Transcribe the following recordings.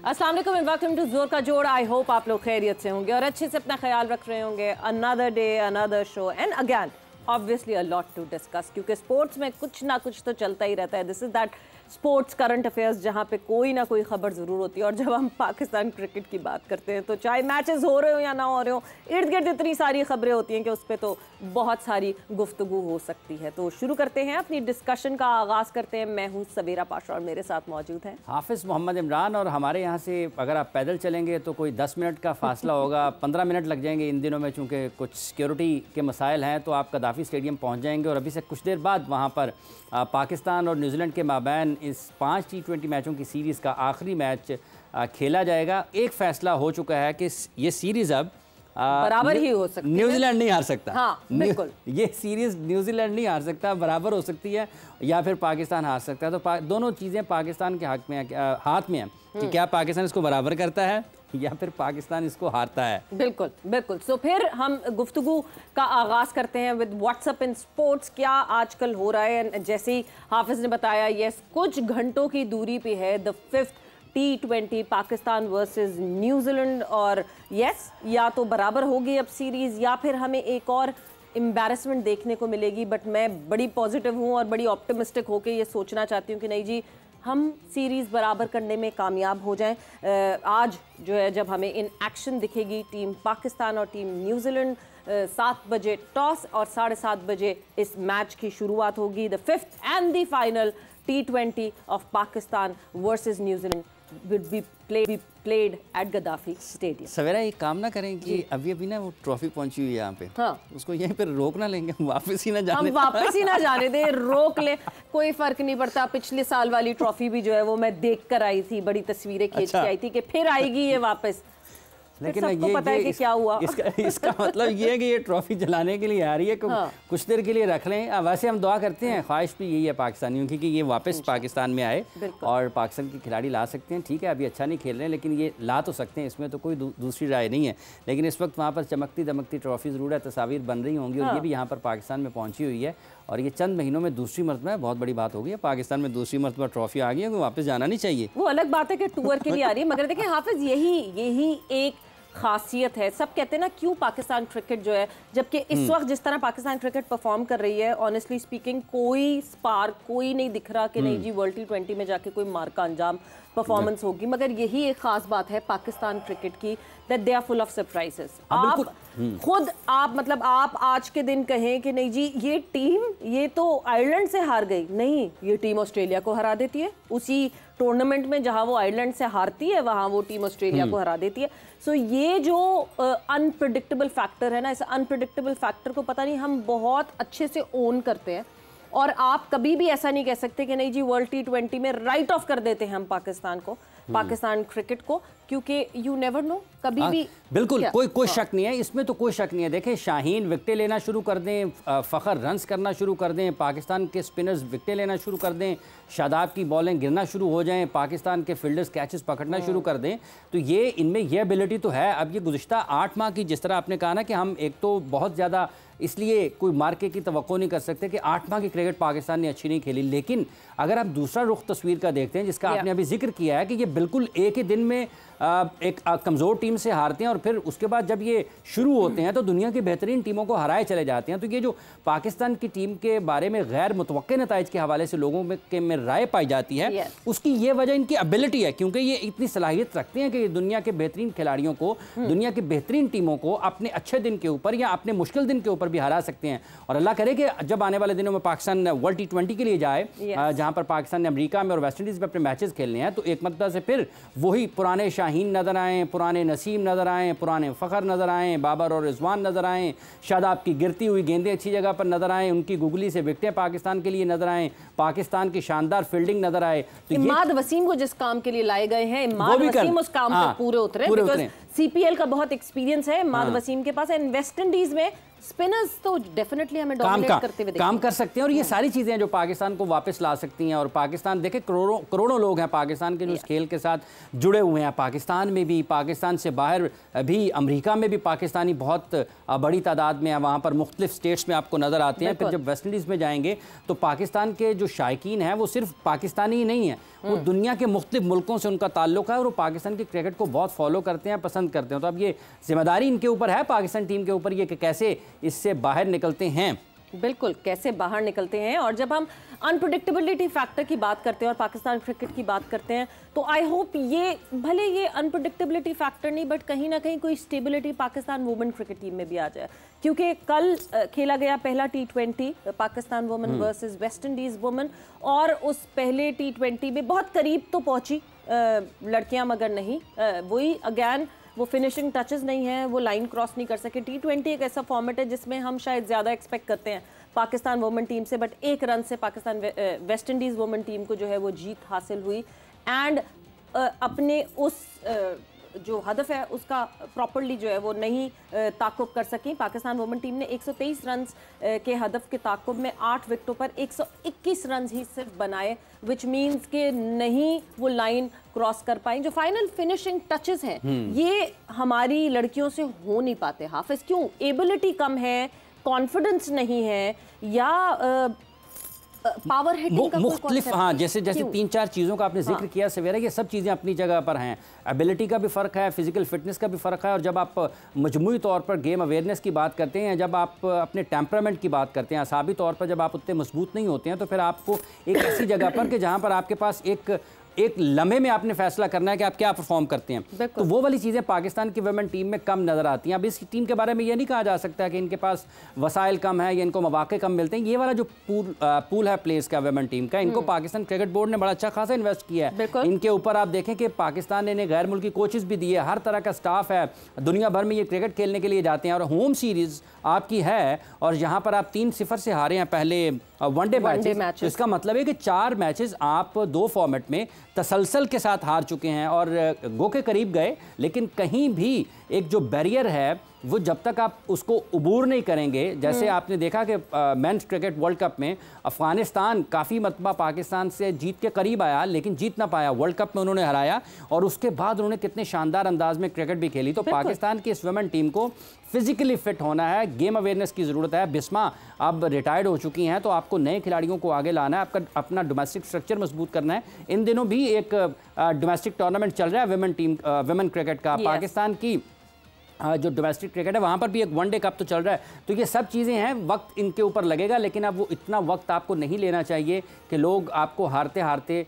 अस्सलाम वालेकुम and welcome to Zor का जोड़। आई होप आप लोग खैरियत से होंगे और अच्छे से अपना ख्याल रख रहे होंगे। Another day another show and again obviously a lot to discuss, क्योंकि स्पोर्ट्स में कुछ ना कुछ तो चलता ही रहता है। This is that sports current affairs जहाँ पे कोई ना कोई खबर ज़रूर होती है। और जब हम पाकिस्तान क्रिकेट की बात करते हैं तो चाहे मैचेस हो रहे हो या ना हो रहे हो, इर्द गिर्द इतनी सारी खबरें होती हैं कि उस पर तो बहुत सारी गुफ्तगू हो सकती है। तो शुरू करते हैं अपनी डिस्कशन का आगाज़ करते हैं। मैं हूँ सवेरा पाशा और मेरे साथ मौजूद हैं हाफिज़ मोहम्मद इमरान। और हमारे यहाँ से अगर आप पैदल चलेंगे तो कोई 10 मिनट का फासला होगा, 15 मिनट लग जाएंगे इन दिनों में, चूँकि कुछ सिक्योरिटी के मसाइल हैं तो आप कदाफ़ी स्टेडियम पहुँच जाएंगे। और अभी से कुछ देर बाद वहाँ पर पाकिस्तान और न्यूजीलैंड के माबैन इस 5 T20 मैचों की सीरीज़ का आखिरी मैच खेला जाएगा। एक फ़ैसला हो चुका है कि ये सीरीज़ अब बराबर ही हो सकती है। न्यूजीलैंड नहीं हार सकता। हाँ, बिल्कुल। ये सीरीज़ न्यूजीलैंड नहीं हार सकता, बराबर हो सकती है या फिर पाकिस्तान हार सकता है। तो दोनों चीज़ें पाकिस्तान के हाथ में हैं कि क्या पाकिस्तान इसको बराबर करता है या फिर पाकिस्तान इसको हारता है। बिल्कुल बिल्कुल। सो फिर हम गुफ्तगू का आगाज़ करते हैं विद व्हाट्सएप इन स्पोर्ट्स। क्या आजकल हो रहा है? जैसे ही हाफिज़ ने बताया, यस, कुछ घंटों की दूरी पे है the 5th T20 Pakistan versus New Zealand. और यस, या तो बराबर होगी अब सीरीज़ या फिर हमें एक और एम्बैरेसमेंट देखने को मिलेगी। बट मैं बड़ी पॉजिटिव हूँ और बड़ी ऑप्टिमिस्टिक होकर ये सोचना चाहती हूँ कि नहीं जी, हम सीरीज़ बराबर करने में कामयाब हो जाएं। आज जो है जब हमें इन एक्शन दिखेगी टीम पाकिस्तान और टीम न्यूजीलैंड, 7 बजे टॉस और 7:30 बजे इस मैच की शुरुआत होगी। The 5th and the final T20 of Pakistan versus New Zealand would be played at Gaddafi Stadium। सवेरा एक काम ना करें कि अभी ना वो ट्रॉफी पहुंची हुई है यहाँ पे, हाँ, उसको यहीं पे रोक ना लेंगे, वापस ही ना जाने, हम वापस ही ना जाने दे, रोक ले, कोई फर्क नहीं पड़ता। पिछले साल वाली ट्रॉफी भी जो है वो मैं देख कर आई थी, बड़ी तस्वीरें खींच के आई थी कि फिर आएगी ये वापस। लेकिन सबको पता है कि क्या हुआ। इसका मतलब ये है कि ये ट्रॉफी जलाने के लिए आ रही है कि हाँ, कुछ देर के लिए रख लें। वैसे हम दुआ करते हैं, ख्वाहिश भी यही है पाकिस्तानियों की कि ये वापस पाकिस्तान में आए और पाकिस्तान के खिलाड़ी ला सकते हैं। ठीक है, अभी अच्छा नहीं खेल रहे हैं लेकिन ये ला तो सकते हैं, इसमें तो कोई दूसरी राय नहीं है। लेकिन इस वक्त वहाँ पर चमकती दमकती ट्रॉफी ज़रूर है, तस्वीर बन रही होंगी और ये भी यहाँ पर पाकिस्तान में पहुँची हुई है। और ये चंद महीनों में दूसरी मरतबा, बहुत बड़ी बात हो गई है, पाकिस्तान में दूसरी मरतबा ट्रॉफी आ गई है, वापस जाना नहीं चाहिए। वो अलग बात है कि टूर के लिए आ रही है, मगर देखिए हाफिज, यही एक खासियत है। सब कहते हैं ना क्यों पाकिस्तान क्रिकेट जो है, जबकि इस वक्त जिस तरह पाकिस्तान क्रिकेट परफॉर्म कर रही है, ऑनेस्टली स्पीकिंग कोई स्पार्क, कोई नहीं दिख रहा कि नहीं जी वर्ल्ड T20 में जाके कोई मार का अंजाम परफॉर्मेंस होगी। मगर यही एक खास बात है पाकिस्तान क्रिकेट की, that they are full of surprises. आप खुद मतलब आप आज के दिन कहें कि नहीं जी ये टीम ये तो आयरलैंड से हार गई, नहीं, ये टीम ऑस्ट्रेलिया को हरा देती है। उसी टूर्नामेंट में जहां वो आयरलैंड से हारती है वहां वो टीम ऑस्ट्रेलिया को हरा देती है। सो ये जो अनप्रेडिक्टेबल फैक्टर है ना, इस अनप्रेडिक्टेबल फैक्टर को पता नहीं हम बहुत अच्छे से ओन करते हैं। और आप कभी भी ऐसा नहीं कह सकते कि नहीं जी वर्ल्ड T20 में राइट ऑफ कर देते हैं हम पाकिस्तान को, पाकिस्तान क्रिकेट को, क्योंकि यू नेवर नो कभी भी। बिल्कुल कोई शक नहीं है इसमें, तो कोई शक नहीं है। देखें, शाहीन विकेटें लेना शुरू कर दें, फ़खर रन्स करना शुरू कर दें, पाकिस्तान के स्पिनर्स विकेटें लेना शुरू कर दें, शादाब की बॉलें गिरना शुरू हो जाएं, पाकिस्तान के फील्डर्स कैचेस पकड़ना शुरू कर दें, तो ये इनमें यह एबिलिटी तो है। अब ये गुज़िश्ता 8 माह की, जिस तरह आपने कहा ना कि हम एक तो बहुत ज़्यादा इसलिए कोई मार्के की तवक्को नहीं कर सकते कि 8 माह की क्रिकेट पाकिस्तान ने अच्छी नहीं खेली। लेकिन अगर आप दूसरा रुख तस्वीर का देखते हैं, जिसका आपने अभी जिक्र किया है कि ये बिल्कुल एक ही दिन में एक कमज़ोर टीम से हारते हैं और फिर उसके बाद जब ये शुरू होते हैं तो दुनिया की बेहतरीन टीमों को हराए चले जाते हैं। तो ये जो पाकिस्तान की टीम के बारे में गैर मुतवक्के नताइज के हवाले से लोगों में राय पाई जाती है, उसकी ये वजह इनकी एबिलिटी है, क्योंकि ये इतनी सलाहियत रखते हैं कि दुनिया के बेहतरीन खिलाड़ियों को, दुनिया की बेहतरीन टीमों को अपने अच्छे दिन के ऊपर या अपने मुश्किल दिन के ऊपर भी हरा सकते हैं। और अल्लाह करे कि जब आने वाले दिनों में पाकिस्तान वर्ल्ड T20 के लिए जाए, जहाँ पर पाकिस्तान ने अमेरिका में और वेस्ट इंडीज़ में अपने मैचेस खेलने हैं, तो एक मतलब से फिर वही पुराने शाहीन नजर आए, पुराने नसीम नजर आए, पुराने फ़खर नजर आए, बाबर और रिजवान नजर आए, शादाब की गिरती हुई गेंदें अच्छी जगह पर नजर आए, उनकी गुगली से विकेटें पाकिस्तान के लिए नजर आए, पाकिस्तान की शानदार फील्डिंग नजर आए। तो इमाद वसीम को जिस काम के लिए लाए गए हैं, इमाद वसीम उस काम पर पूरे उतरे। सीपीएल का बहुत एक्सपीरियंस है माद वसीम के पास, एंड वेस्ट इंडीज में स्पिनर्स तो डेफिनेटली हमें डोमिनेट करते हुए काम कर सकते हैं। और ये सारी चीज़ें हैं जो पाकिस्तान को वापस ला सकती हैं। और पाकिस्तान देखे करोड़ों लोग हैं पाकिस्तान के जो इस खेल के साथ जुड़े हुए हैं, पाकिस्तान में भी, पाकिस्तान से बाहर भी, अमेरिका में भी पाकिस्तानी बहुत बड़ी तादाद में है, वहाँ पर मुख्तलिफ स्टेट्स में आपको नज़र आते हैं। फिर जब वेस्ट इंडीज़ में जाएंगे तो पाकिस्तान के जो शायकीन हैं वो सिर्फ पाकिस्तानी ही नहीं है, वो दुनिया के मुख्तलिफ मुल्कों से उनका ताल्लुक है और वो पाकिस्तान के क्रिकेट को बहुत फॉलो करते हैं, पसंद करते हैं। तो अब ये जिम्मेदारी इनके ऊपर है, पाकिस्तान टीम के ऊपर, ये कि कैसे इससे बाहर निकलते हैं। बिल्कुल, कैसे बाहर निकलते हैं। और जब हम अनप्रेडिक्टेबिलिटी फैक्टर की बात करते हैं और पाकिस्तान क्रिकेट की बात करते हैं, तो आई होप ये भले ये अनप्रेडिक्टेबिलिटी फैक्टर नहीं, बट कहीं ना कहीं कोई stability Pakistan women cricket team में भी आ जाए। क्योंकि कल खेला गया पहला T20 Pakistan women versus West Indies women, और उस पहले T20 में बहुत करीब तो पहुंची लड़कियां, मगर नहीं, वही अगैन वो फिनिशिंग टचेस नहीं है, वो लाइन क्रॉस नहीं कर सके। T20 एक ऐसा फॉर्मेट है जिसमें हम शायद ज़्यादा एक्सपेक्ट करते हैं पाकिस्तान वुमेन टीम से, बट एक रन से Pakistan West Indies women team को जो है वो जीत हासिल हुई, एंड अपने उस जो हदफ है उसका प्रॉपर्ली जो है वो नहीं ताक़ुब कर सकी। पाकिस्तान वुमेन टीम ने 123 रन के हदफ के ताक़ुब में 8 विकेटों पर 121 रन ही सिर्फ बनाए, विच मीन्स के नहीं वो लाइन क्रॉस कर पाई। जो फाइनल फिनिशिंग टचेस हैं ये हमारी लड़कियों से हो नहीं पाते। हाफिज, क्यों? एबिलिटी कम है, कॉन्फिडेंस नहीं है, या पावर हिटिंग का मुख्तलिफ, हाँ, जैसे 3-4 चीज़ों का आपने जिक्र किया सवेरा, ये सब चीज़ें अपनी जगह पर हैं। एबिलिटी का भी फ़र्क है, फिजिकल फिटनेस का भी फ़र्क है, और जब आप मजमूई तौर पर गेम अवेयरनेस की बात करते हैं, जब आप अपने टेम्परामेंट की बात करते हैं, असाबी तौर पर जब आप उतने मजबूत नहीं होते हैं, तो फिर आपको एक ऐसी जगह पर कि जहाँ पर आपके पास एक लम्हे में आपने फैसला करना है कि आप क्या परफॉर्म करते हैं, तो वो वाली चीज़ें पाकिस्तान की वुमेन टीम में कम नज़र आती हैं। अब इस टीम के बारे में ये नहीं कहा जा सकता कि इनके पास वसाइल कम है या इनको मौके कम मिलते हैं। ये वाला जो पूल है प्लेस का वुमेन टीम का, इनको पाकिस्तान क्रिकेट बोर्ड ने बड़ा अच्छा खासा इन्वेस्ट किया है। इनके ऊपर आप देखें कि पाकिस्तान ने गैर मुल्की कोचेस भी दिए, हर तरह का स्टाफ है, दुनिया भर में ये क्रिकेट खेलने के लिए जाते हैं, और होम सीरीज़ आपकी है, और यहाँ पर आप 3-0 से हारे हैं पहले वनडे मैचेस। तो इसका मतलब है कि 4 मैचेस आप 2 फॉर्मेट में तसलसल के साथ हार चुके हैं, और गो के करीब गए, लेकिन कहीं भी एक जो बैरियर है वो जब तक आप उसको अबूर नहीं करेंगे, जैसे आपने देखा कि मेंस क्रिकेट वर्ल्ड कप में अफगानिस्तान काफ़ी मरतबा पाकिस्तान से जीत के करीब आया लेकिन जीत ना पाया, वर्ल्ड कप में उन्होंने हराया, और उसके बाद उन्होंने कितने शानदार अंदाज में क्रिकेट भी खेली। तो पाकिस्तान की इस वुमेन टीम को फिजिकली फिट होना है, गेम अवेयरनेस की ज़रूरत है। बिस्मा अब रिटायर्ड हो चुकी हैं, तो आपको नए खिलाड़ियों को आगे लाना है, आपका अपना डोमेस्टिक स्ट्रक्चर मजबूत करना है। इन दिनों भी एक डोमेस्टिक टूर्नामेंट चल रहा है वुमेन क्रिकेट का, पाकिस्तान की जो डोमेस्टिक क्रिकेट है वहाँ पर भी एक वनडे कप तो चल रहा है। तो ये सब चीज़ें हैं, वक्त इनके ऊपर लगेगा, लेकिन अब वो इतना वक्त आपको नहीं लेना चाहिए कि लोग आपको हारते हारते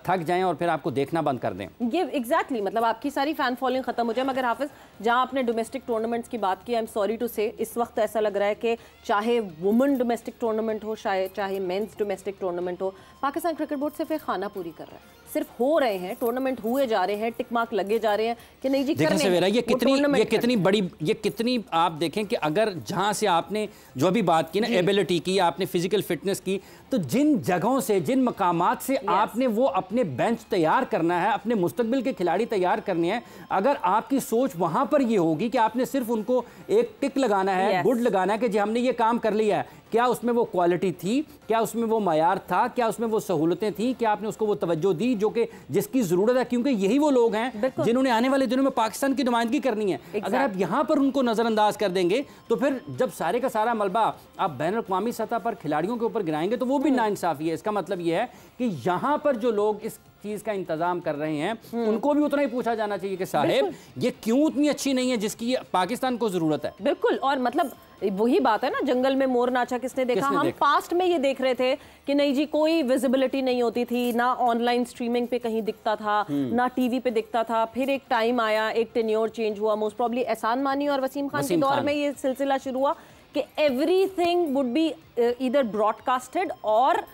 थक जाएं और फिर आपको देखना बंद कर दें। ये एग्जैक्टली मतलब आपकी सारी फैन फॉलोइंग खत्म हो जाए। मगर हाफिज, जहां आपने डोमेस्टिक टूर्नामेंट्स की बात की, आई एम सॉरी टू से, इस वक्त ऐसा लग रहा है कि चाहे वुमेन डोमेस्टिक टूर्नामेंट हो, चाहे मेंस डोमेस्टिक टूर्नामेंट हो, पाकिस्तान क्रिकेट बोर्ड सिर्फ एक खाना पूरी कर रहा है। सिर्फ हो रहे हैं, टूर्नामेंट हुए जा रहे हैं, टिक मार्क लगे जा रहे हैं कि नहीं जी करने हैं। ये कितनी आप देखें कि अगर जहां से आपने जो अभी बात की ना, एबिलिटी की, आपने फिजिकल फिटनेस की, तो जिन जगहों से, जिन मकामात से आपने वो अपने बेंच तैयार करना है, अपने मुस्तकबिल के खिलाड़ी तैयार करने हैं, अगर आपकी सोच वहां पर ये होगी कि आपने सिर्फ उनको एक टिक लगाना है, गुड लगाना है कि जी हमने ये काम कर लिया है, क्या उसमें वो क्वालिटी थी, क्या उसमें वो मयार था, क्या उसमें वो सहूलतें थी, क्या आपने उसको वो तवज्जो दी जो कि जिसकी ज़रूरत है, क्योंकि यही वो लोग हैं जिन्होंने आने वाले दिनों में पाकिस्तान की नुमाइंदगी करनी है। अगर आप यहाँ पर उनको नज़रअंदाज कर देंगे तो फिर जब सारे का सारा मलबा आप बैन अवी सतह पर खिलाड़ियों के ऊपर गिराएंगे तो वो भी नाइंसाफ़ी है। इसका मतलब ये है कि यहाँ पर जो लोग इस चीज़ का इंतजाम कर रहे हैं उनको भी उतना ही पूछा जाना चाहिए कि साहब ये क्यों उतनी अच्छी नहीं है जिसकी पाकिस्तान को ज़रूरत है। बिल्कुल, और मतलब वही बात है ना, जंगल में मोर नाचा किसने देखा। हम पास्ट में ये देख रहे थे कि नहीं जी कोई विजिबिलिटी नहीं होती थी, ना ऑनलाइन स्ट्रीमिंग पे कहीं दिखता था, ना टीवी पे दिखता था। फिर एक टाइम आया, एक टेन्योर चेंज हुआ, मोस्ट प्रॉब्ली एहसान मानी और वसीम खान के दौर में ये सिलसिला शुरू हुआ कि everything would be either broadcasted और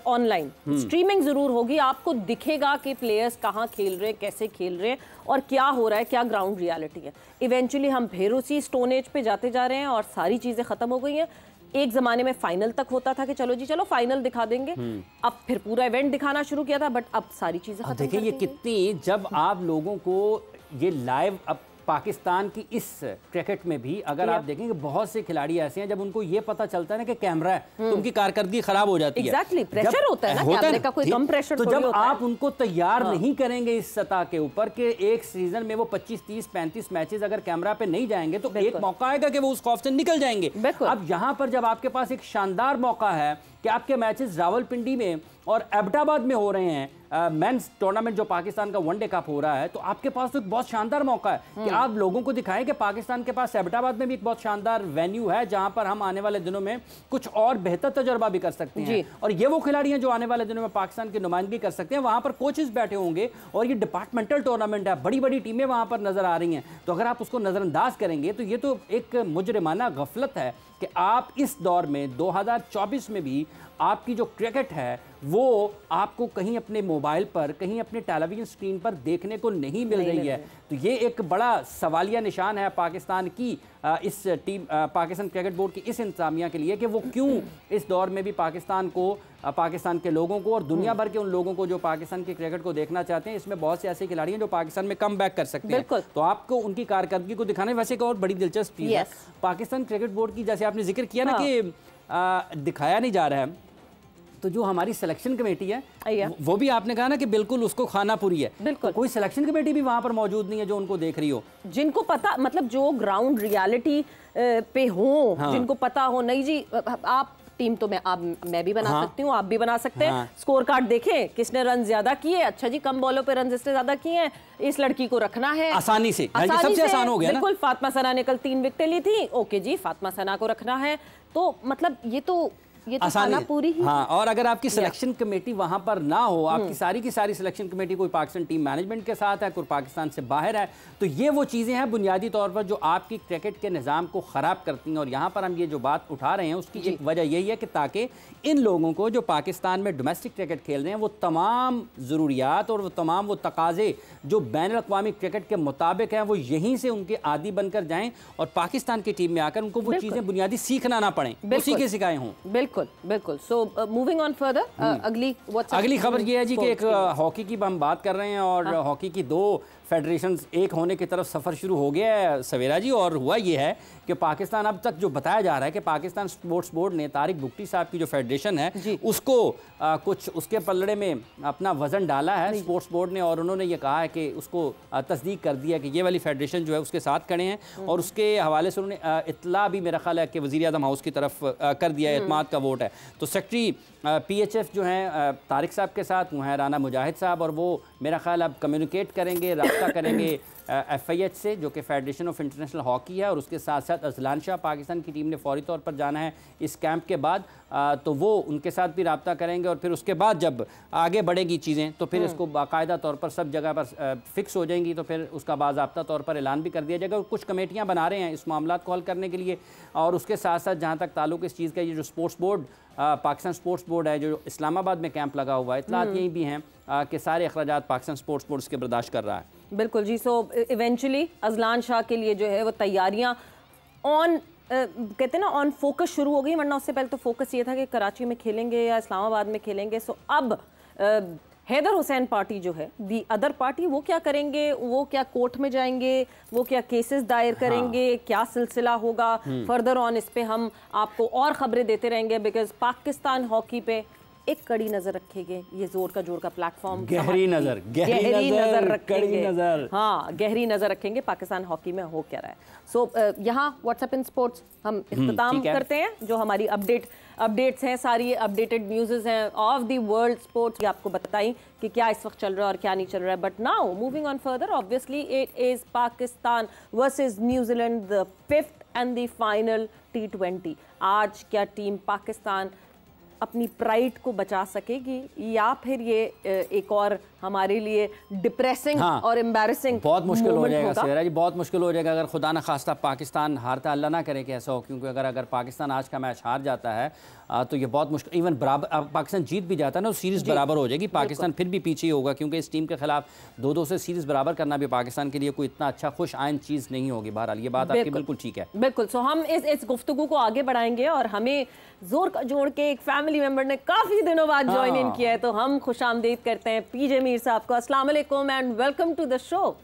ऑनलाइन स्ट्रीमिंग जरूर होगी। आपको दिखेगा कि प्लेयर्स कहाँ खेल रहे हैं, कैसे खेल रहे हैं और क्या हो रहा है, क्या ग्राउंड रियलिटी है। इवेंचुअली हम फिर उसी स्टोन एज पे जाते जा रहे हैं और सारी चीज़ें ख़त्म हो गई हैं। एक ज़माने में फाइनल तक होता था कि चलो जी चलो फाइनल दिखा देंगे, अब फिर पूरा इवेंट दिखाना शुरू किया था, बट अब सारी चीज़ें खत्म। देखिए ये कितनी, जब आप लोगों को ये लाइव अब पाकिस्तान की इस क्रिकेट में भी अगर आप देखेंगे बहुत से खिलाड़ी ऐसे हैं जब उनको ये पता चलता है ना कि कैमरा है तो उनकी कारकर्दगी खराब हो जाती है। एग्जैक्टली, प्रेशर होता है ना, कैमरे का कोई कम प्रेशर तो जब आप उनको तैयार नहीं करेंगे इस सतह के ऊपर कि एक सीजन में वो 25, 30, 35 मैचेस अगर कैमरा पे नहीं जाएंगे तो एक मौका आएगा कि वो उस खौफ से निकल जाएंगे। अब यहां पर जब आपके पास एक शानदार मौका है कि आपके मैचेस रावलपिंडी में और एबटाबाद में हो रहे हैं, मेंस टूर्नामेंट जो पाकिस्तान का वनडे कप हो रहा है, तो आपके पास तो एक बहुत शानदार मौका है कि आप लोगों को दिखाएं कि पाकिस्तान के पास एबटाबाद में भी एक बहुत शानदार वेन्यू है जहां पर हम आने वाले दिनों में कुछ और बेहतर तजुर्बा भी कर सकते हैं। और ये वो खिलाड़ी हैं जो आने वाले दिनों में पाकिस्तान की नुमाइंदगी कर सकते हैं। वहां पर कोचेस बैठे होंगे और ये डिपार्टमेंटल टूर्नामेंट है, बड़ी बड़ी टीमें वहां पर नजर आ रही हैं। तो अगर आप उसको नजरअंदाज करेंगे तो ये तो एक मुजरिमाना गफलत है कि आप इस दौर में 2024 में भी आपकी जो क्रिकेट है वो आपको कहीं अपने मोबाइल पर, कहीं अपने टेलीविजन स्क्रीन पर देखने को नहीं मिल रही है। तो ये एक बड़ा सवालिया निशान है पाकिस्तान की इस टीम, पाकिस्तान क्रिकेट बोर्ड की इस इंतजामिया के लिए कि वो क्यों इस दौर में भी पाकिस्तान को, पाकिस्तान के लोगों को और दुनिया भर के उन लोगों को जो पाकिस्तान की क्रिकेट को देखना चाहते हैं, इसमें बहुत से ऐसे खिलाड़ी हैं जो पाकिस्तान में कम बैक कर सकते हैं। तो आपको उनकी कारकर्दगी को दिखाने वैसे एक और बड़ी दिलचस्प चीज़ है पाकिस्तान क्रिकेट बोर्ड की, जैसे आपने जिक्र किया ना कि दिखाया नहीं जा रहा है, तो जो हमारी सिलेक्शन कमेटी है वो भी आपने कहा ना कि बिल्कुल उसको खाना पूरी है। बिल्कुल, कोई सिलेक्शन कमेटी भी वहां पर मौजूद नहीं है जो उनको देख रही हो, जिनको पता, मतलब जो ग्राउंड रियलिटी पे हो, जिनको पता हो। नहीं जी, आप टीम तो मैं भी बना सकती हूँ, आप भी बना सकते हैं। स्कोर कार्ड देखें, किसने रन ज्यादा किए, अच्छा जी कम बॉलों पे रन जिसने ज्यादा किए हैं, इस लड़की को रखना है आसानी से, सबसे आसान हो गया। बिल्कुल, फातिमा सना ने कल 3 विकेटें ली थी, ओके जी फातिमा सना को रखना है। तो मतलब ये तो खाना पूरी ही। हाँ, और अगर आपकी सिलेक्शन कमेटी वहां पर ना हो, आपकी सारी की सारी सिलेक्शन कमेटी कोई पाकिस्तान टीम मैनेजमेंट के साथ है, कोई पाकिस्तान से बाहर है, तो ये वो चीज़ें हैं बुनियादी तौर पर जो आपकी क्रिकेट के निज़ाम को ख़राब करती हैं। और यहाँ पर हम ये जो बात उठा रहे हैं उसकी एक वजह यही है कि ताकि इन लोगों को जो पाकिस्तान में डोमेस्टिक क्रिकेट खेल रहे हैं वो तमाम ज़रूरियात और वो तमाम वो तकाज़े जो बैनुल अक़वामी क्रिकेट के मुताबिक हैं वो यहीं से उनके आदी बनकर जाएँ और पाकिस्तान की टीम में आकर उनको वो चीज़ें बुनियादी सीखना ना पड़ें, उसी के सिखाए हों। बिल्कुल बिल्कुल। सो मूविंग ऑन फर्दर, अगली खबर ये है जी कि एक हॉकी की हम बात कर रहे हैं और हॉकी की 2 फेडरेशंस एक होने की तरफ सफ़र शुरू हो गया है सवेरा जी। और हुआ ये है कि पाकिस्तान, अब तक जो बताया जा रहा है कि पाकिस्तान स्पोर्ट्स बोर्ड ने तारिक बुगटी साहब की जो फेडरेशन है उसको कुछ उसके पलड़े में अपना वज़न डाला है स्पोर्ट्स बोर्ड ने, और उन्होंने ये कहा है कि उसको तस्दीक कर दिया कि ये वाली फेडरेशन जो है उसके साथ खड़े हैं। और उसके हवाले से उन्होंने इतला भी मेरा ख्याल है कि वज़ीर आज़म हाउस की तरफ कर दिया, एतमाद का वोट है। तो सेक्रेटरी PHF जो हैं तारिक साहब के साथ वो हैं राना मुजाहिद साहब, और वो मेरा ख्याल अब कम्युनिकेट करेंगे, राब्ता करेंगे FIH से जो कि फेडरेशन ऑफ इंटरनेशनल हॉकी है, और उसके साथ साथ अजलान शाह पाकिस्तान की टीम ने फौरी तौर पर जाना है इस कैंप के बाद, तो वो उनके साथ भी राब्ता करेंगे। और फिर उसके बाद जब आगे बढ़ेगी चीज़ें तो फिर इसको बाकायदा तौर पर सब जगह पर फिक्स हो जाएंगी, तो फिर उसका बाज़ाब्ता तौर पर ऐलान भी कर दिया जाएगा। और कुछ कमेटियाँ बना रहे हैं इस मामला को हल करने के लिए। और उसके साथ साथ जहाँ तक ताल्लुक़ इस चीज़ का, ये जो sports board Pakistan sports board है जो इस्लामाबाद में कैंप लगा हुआ है, इतलात यही भी हैं कि सारे अखराजात पाकिस्तान स्पोर्ट्स बोर्ड इसके बर्दाश्त कर रहा है। बिल्कुल जी। सो इवेंचुअली अजलान शाह के लिए जो है वो तैयारियां ऑन कहते हैं ना ऑन फोकस शुरू हो गई, वरना उससे पहले तो फोकस ये था कि कराची में खेलेंगे या इस्लामाबाद में खेलेंगे। सो अब हैदर हुसैन पार्टी जो है, दी अदर पार्टी, वो क्या करेंगे, वो क्या कोर्ट में जाएंगे, वो क्या केसेस दायर करेंगे, क्या सिलसिला होगा फर्दर ऑन, इस पे हम आपको और खबरें देते रहेंगे। बिकॉज पाकिस्तान हॉकी पे एक कड़ी नजर रखेंगे, ये जोर का प्लेटफॉर्म, गहरी नजर रखेंगे, हाँ गहरी नजर रखेंगे पाकिस्तान हॉकी में हो क्या रहा है। सो यहाँ व्हाट्सएप इन स्पोर्ट्स हम इख्तिताम करते हैं। जो हमारी अपडेट्स हैं, सारी अपडेटेड न्यूज़ हैं ऑफ द वर्ल्ड स्पोर्ट्स, आपको बताई कि क्या इस वक्त चल रहा है और क्या नहीं चल रहा है। But now moving on further, obviously it is Pakistan versus New Zealand, the 5th and the final T20। आज क्या टीम पाकिस्तान अपनी प्राइड को बचा सकेगी, या फिर ये एक और हमारे लिए डिप्रेसिंग और एम्बैरेसिंग बहुत मुश्किल हो जाएगा सेरा जी, बहुत मुश्किल हो जाएगा अगर खुदा न खास्ता पाकिस्तान हारता, अल्लाह ना करे कि ऐसा हो, क्योंकि अगर पाकिस्तान आज का मैच हार जाता है तो ये बहुत मुश्किल, इवन बराबर पाकिस्तान जीत भी जाता है ना, सीरीज़ बराबर हो जाएगी, पाकिस्तान फिर भी पीछे ही होगा, क्योंकि इस टीम के खिलाफ 2-2 से सीरीज़ बराबर करना भी पाकिस्तान के लिए कोई इतना अच्छा खुश आइन चीज़ नहीं होगी। बहरहाल ये बात आपकी बिल्कुल ठीक है। बिल्कुल। सो हम इस गुफ्तगू को आगे बढ़ाएंगे, और हमें जोर का जोड़ के एक फैमिली मेंबर ने काफ़ी दिनों बाद ज्वाइन इन किया है, तो हम खुश आमदीद करते हैं PJ मीर साहब को। अस्सलाम वालेकुम and welcome to the show.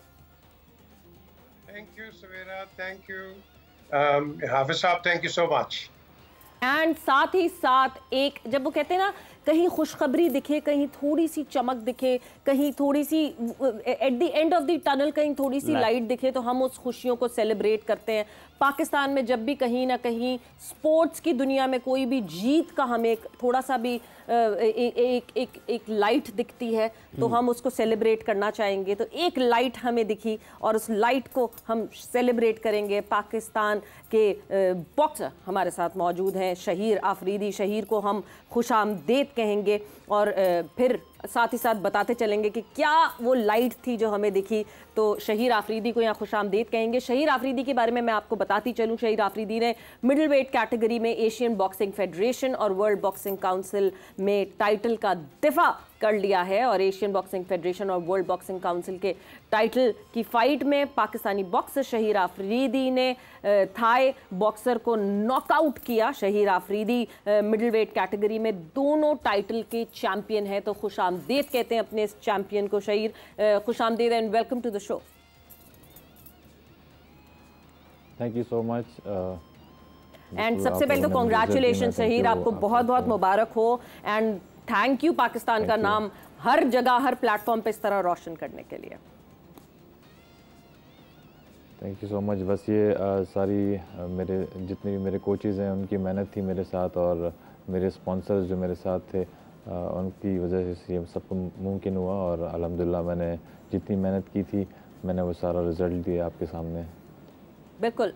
Thank you, Savera. Thank you, Hafiz साहब. Thank you so much. And साथ ही साथ एक जब वो कहते हैं ना कहीं खुशखबरी दिखे, कहीं थोड़ी सी चमक दिखे, कहीं थोड़ी सी at the end of the tunnel कहीं थोड़ी सी लाइट दिखे, तो हम उस खुशियों को सेलिब्रेट करते हैं। पाकिस्तान में जब भी कहीं ना कहीं स्पोर्ट्स की दुनिया में कोई भी जीत का हमें एक थोड़ा सा भी एक लाइट दिखती है तो हम उसको सेलिब्रेट करना चाहेंगे। तो एक लाइट हमें दिखी और उस लाइट को हम सेलिब्रेट करेंगे। पाकिस्तान के बॉक्सर हमारे साथ मौजूद हैं, शहीर आफरीदी। शहीर को हम खुशामदीद कहेंगे और फिर साथ ही साथ बताते चलेंगे कि क्या वो लाइट थी जो हमें दिखी। तो शहीर आफरीदी को यहाँ खुशामदीद कहेंगे। शहीर आफरीदी के बारे में मैं आपको बताती चलूँ, शहीर आफरीदी ने मिडिल वेट कैटेगरी में एशियन बॉक्सिंग फेडरेशन और वर्ल्ड बॉक्सिंग काउंसिल में टाइटल का दिफा कर लिया है और एशियन बॉक्सिंग फेडरेशन और वर्ल्ड बॉक्सिंग काउंसिल के टाइटल की फाइट में पाकिस्तानी बॉक्सर शहीर आफरीदी ने थाई बॉक्सर को नॉकआउट किया। Shaheer Afridi middle weight category में दोनों टाइटल के चैंपियन है। तो खुशामदीद कहते हैं अपने इस चैंपियन को। शहीर खुशामदीद and welcome to the show. Thank you so much. And सबसे पहले तो कॉन्ग्रेचुलेशन शहीर, आपको बहुत बहुत मुबारक हो एंड थैंक यू पाकिस्तान का नाम हर जगह हर प्लेटफॉर्म पे इस तरह रोशन करने के लिए। Thank you so much. बस ये सारी मेरे जितने भी मेरे कोचेज़ हैं उनकी मेहनत थी मेरे साथ और मेरे स्पॉन्सर्स जो मेरे साथ थे उनकी वजह से ये सब मुमकिन हुआ और अल्हम्दुलिल्लाह मैंने जितनी मेहनत की थी मैंने वो सारा रिजल्ट दिया आपके सामने। बिल्कुल।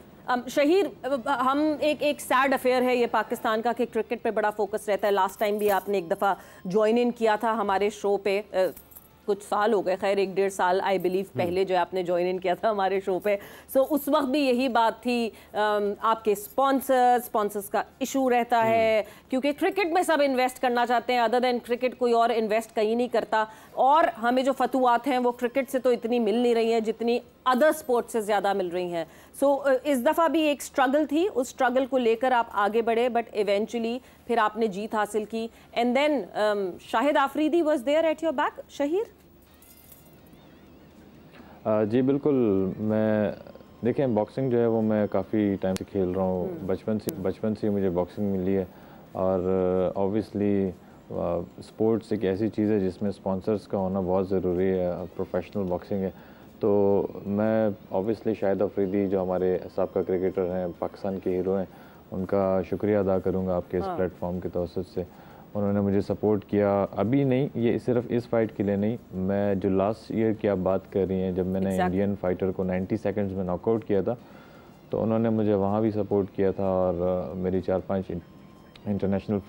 शहीर, हम एक सैड अफेयर है ये पाकिस्तान का कि क्रिकेट पे बड़ा फोकस रहता है। लास्ट टाइम भी आपने एक दफ़ा ज्वाइन इन किया था हमारे शो पे, कुछ साल हो गए, खैर 1-1.5 साल आई बिलीव पहले जो है आपने ज्वाइन इन किया था हमारे शो पे। सो उस वक्त भी यही बात थी, आपके स्पॉन्सर्स का इशू रहता है क्योंकि क्रिकेट में सब इन्वेस्ट करना चाहते हैं, अदर देन क्रिकेट कोई और इन्वेस्ट कहीं नहीं करता और हमें जो फतुआत हैं वो क्रिकेट से तो इतनी मिल नहीं रही हैं जितनी अदर स्पोर्ट्स से ज़्यादा मिल रही हैं। सो इस दफ़ा भी एक स्ट्रगल थी, उस स्ट्रगल को लेकर आप आगे बढ़े बट इवेंचुअली फिर आपने जीत हासिल की and then Shahid Afridi was there at your back. Shaheer ji बिल्कुल। मैं देखें बॉक्सिंग जो है वो मैं काफ़ी टाइम से खेल रहा हूँ, बचपन से मुझे बॉक्सिंग मिली है और ऑब्वियसली स्पोर्ट्स एक ऐसी चीज़ है जिसमें स्पॉन्सर्स का होना बहुत ज़रूरी है, प्रोफेशनल बॉक्सिंग है। तो मैं ऑब्वियसली शाहिद आफरीदी जो हमारे साबका क्रिकेटर हैं, पाकिस्तान के हीरो हैं, उनका शुक्रिया अदा करूँगा आपके इस प्लेटफॉर्म के तवज्जुह से। उन्होंने मुझे सपोर्ट किया, अभी नहीं, ये सिर्फ इस फाइट के लिए नहीं, मैं जो लास्ट ईयर की आप बात कर रही हैं जब मैंने इंडियन फाइटर को 90 सेकंड्स में नॉकआउट किया था तो उन्होंने मुझे वहाँ भी सपोर्ट किया था और मेरी 4-5 इंटरनेशनल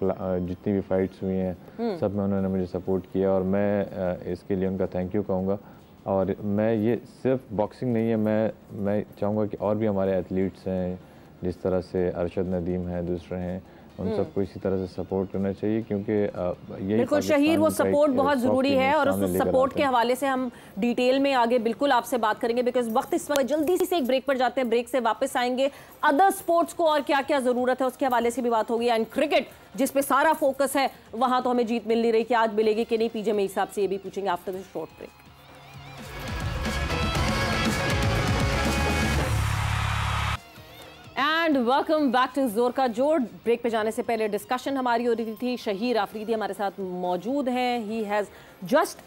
जितनी भी फाइट्स हुई हैं सब में उन्होंने मुझे सपोर्ट किया और मैं इसके लिए उनका थैंक यू कहूँगा। और मैं ये सिर्फ बॉक्सिंग नहीं है, मैं चाहूँगा कि और भी हमारे एथलीट्स हैं जिस तरह से अरशद नदीम हैं, दूसरे हैं, उन सबको इसी तरह से सपोर्ट करना चाहिए क्योंकि यही बिल्कुल शहीर वो सपोर्ट बहुत ज़रूरी है और उस सपोर्ट के हवाले से हम डिटेल में आगे बिल्कुल आपसे बात करेंगे बिकॉज वक्त इस वक्त जल्दी से एक ब्रेक पर जाते हैं, ब्रेक से वापस आएंगे, अदर स्पोर्ट्स को और क्या क्या ज़रूरत है उसके हवाले से भी बात होगी एंड क्रिकेट जिस पे सारा फोकस है वहाँ तो हमें जीत मिल नहीं रही कि आज मिलेगी कि नहीं, पीजे में हिसाब से ये भी पूछेंगे after this short break. And welcome back to Zor Ka जोर। ब्रेक पे जाने से पहले डिस्कशन हमारी हो रही थी, शहीर आफरीदी हमारे साथ मौजूद हैं। He has just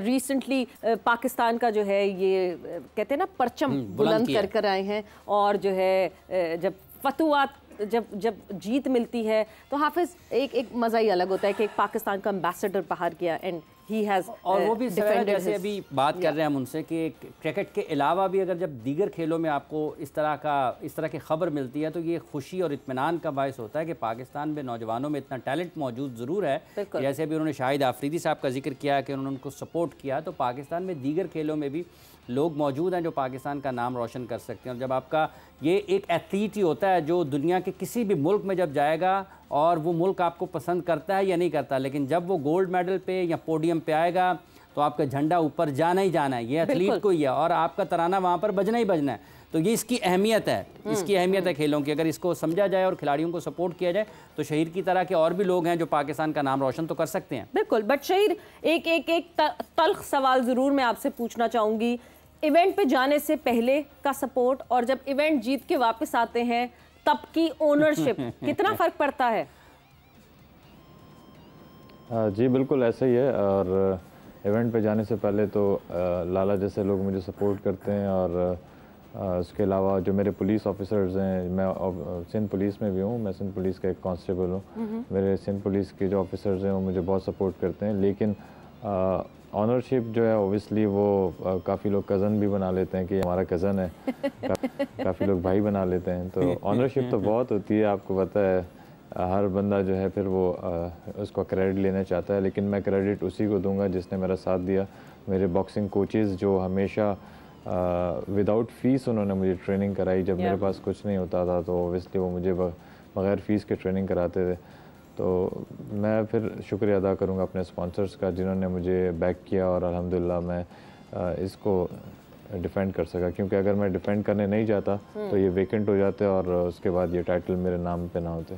recently Pakistan का जो है ये कहते हैं ना परचम बुलंद कर आए हैं और जो है जब फतुआत जब जीत मिलती है तो हाफिज एक मज़ा ही अलग होता है कि एक पाकिस्तान का एम्बेसडर बाहर गया एंड ही हैज़ और वो भी जैसे अभी बात कर रहे हैं हम उनसे कि क्रिकेट के अलावा भी अगर जब दीगर खेलों में आपको इस तरह की खबर मिलती है तो ये खुशी और इत्मीनान का बायस होता है कि पाकिस्तान में नौजवानों में इतना टैलेंट मौजूद ज़रूर है। जैसे अभी उन्होंने शाहिद आफरीदी साहब का जिक्र किया कि उन्होंने उनको सपोर्ट किया, तो पाकिस्तान में दीगर खेलों में भी लोग मौजूद हैं जो पाकिस्तान का नाम रोशन कर सकते हैं। और जब आपका ये एक एथलीट ही होता है जो दुनिया के किसी भी मुल्क में जब जाएगा और वो मुल्क आपको पसंद करता है या नहीं करता, लेकिन जब वो गोल्ड मेडल पे या पोडियम पे आएगा तो आपका झंडा ऊपर जाना ही जाना है, ये एथलीट को ही है और आपका तराना वहाँ पर बजना ही बजना है। तो ये इसकी अहमियत है, खेलों की। अगर इसको समझा जाए और खिलाड़ियों को सपोर्ट किया जाए तो शहीर की तरह के और भी लोग हैं जो पाकिस्तान का नाम रोशन तो कर सकते हैं। बिल्कुल, बट शहीर एक तल्ख सवाल ज़रूर मैं आपसे पूछना चाहूँगी, इवेंट पे जाने से पहले का सपोर्ट और जब इवेंट जीत के वापस आते हैं तब की ओनरशिप, कितना फर्क पड़ता है? जी बिल्कुल ऐसा ही है। और इवेंट पे जाने से पहले तो लाला जैसे लोग मुझे सपोर्ट करते हैं, और उसके अलावा जो मेरे पुलिस ऑफिसर्स हैं, मैं सिंध पुलिस में भी हूँ, मैं सिंध पुलिस का एक कांस्टेबल हूँ। मेरे सिंध पुलिस के जो ऑफिसर्स हैं वो मुझे बहुत सपोर्ट करते हैं। लेकिन ऑनरशिप जो है ओबियसली वो काफ़ी लोग कज़न भी बना लेते हैं कि हमारा कज़न है। काफ़ी लोग भाई बना लेते हैं। तो ऑनरशिप तो बहुत होती है, आपको पता है। हर बंदा जो है फिर वो उसको क्रेडिट लेना चाहता है, लेकिन मैं क्रेडिट उसी को दूंगा जिसने मेरा साथ दिया। मेरे बॉक्सिंग कोचेस जो हमेशा विदाउट फ़ीस उन्होंने मुझे ट्रेनिंग कराई। जब मेरे पास कुछ नहीं होता था तो ओबियसली वो मुझे बग़ैर फ़ीस के ट्रेनिंग कराते थे। तो मैं फिर शुक्रिया अदा करूंगा अपने स्पॉन्सर्स का जिन्होंने मुझे बैक किया, और अल्हम्दुलिल्लाह मैं इसको डिफेंड कर सका। क्योंकि अगर मैं डिफेंड करने नहीं जाता तो ये वेकेंट हो जाते और उसके बाद ये टाइटल मेरे नाम पे ना होते।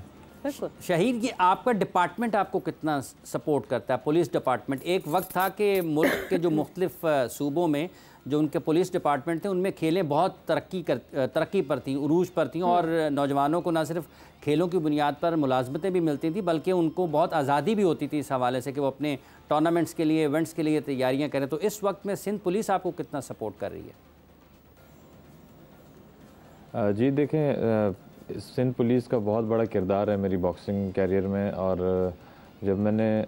शहीद, ये आपका डिपार्टमेंट आपको कितना सपोर्ट करता है? पुलिस डिपार्टमेंट, एक वक्त था कि मुल्क के जो मुख्तलिफ सूबों में जो उनके पुलिस डिपार्टमेंट थे उनमें खेलें बहुत तरक्की पर थी, उरूज पर थी, और नौजवानों को न सिर्फ खेलों की बुनियाद पर मुलाजमतें भी मिलती थी बल्कि उनको बहुत आज़ादी भी होती थी इस हवाले से कि वो अपने टूर्नामेंट्स के लिए, इवेंट्स के लिए तैयारियां करें। तो इस वक्त में सिंध पुलिस आपको कितना सपोर्ट कर रही है? जी देखें, सिंध पुलिस का बहुत बड़ा किरदार है मेरी बॉक्सिंग कैरियर में। और जब मैंने